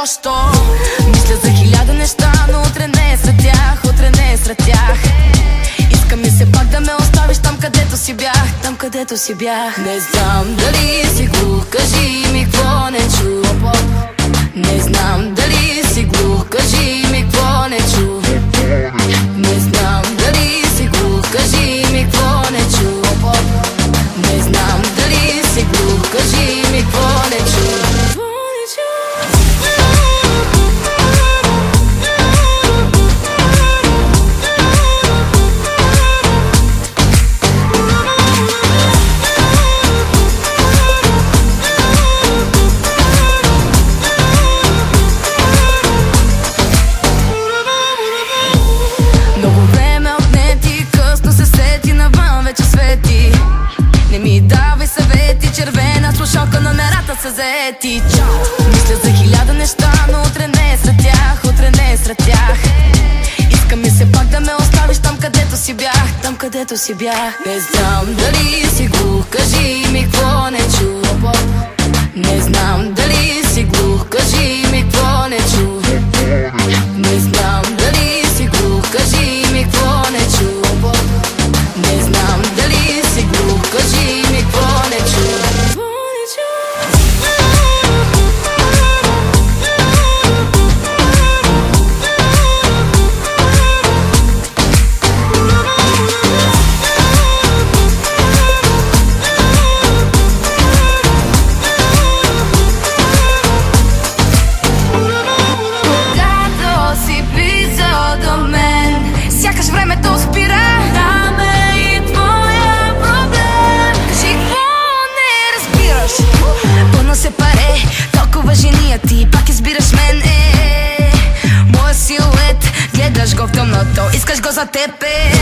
защо. Мисля за хиляда неща, но утре не е сред тях, утре не е сред тях. Иска ми се пак да ме оставиш там, където си бях, там, където си бях. Не знам дали си глух, кажи ми какво не чу. Не знам дали си глух, кажи ми какво не чу. Не знам дали си глух, кажи ми какво не чу. Не знам дали си глух, кажи ми какво не чу. Много време отнети, късно се сети, навън вече свети. Не ми давай съвети, червена слушалка, номерата са заети. Чао! Мисля за хиляда неща, но утре не е сред тях, утре не е сред тях. Иска ми се пак да ме оставиш там, където си бях, там, където си бях. Не знам дали си глух, кажи ми какво не чу. Не знам дали си глух, кажи ми какво не чу. Не знам дали си глух, кажи ми какво не чу. Не знам дали си глух, кажи ми какво не чу. Сякаш времето спира. Даме и твоя проблем. Кажи какво не разбираш. Пълно се паре, толкова жени, а ти пак избираш мен. Моя силует, гледаш го в тъмното, искаш го за тебе.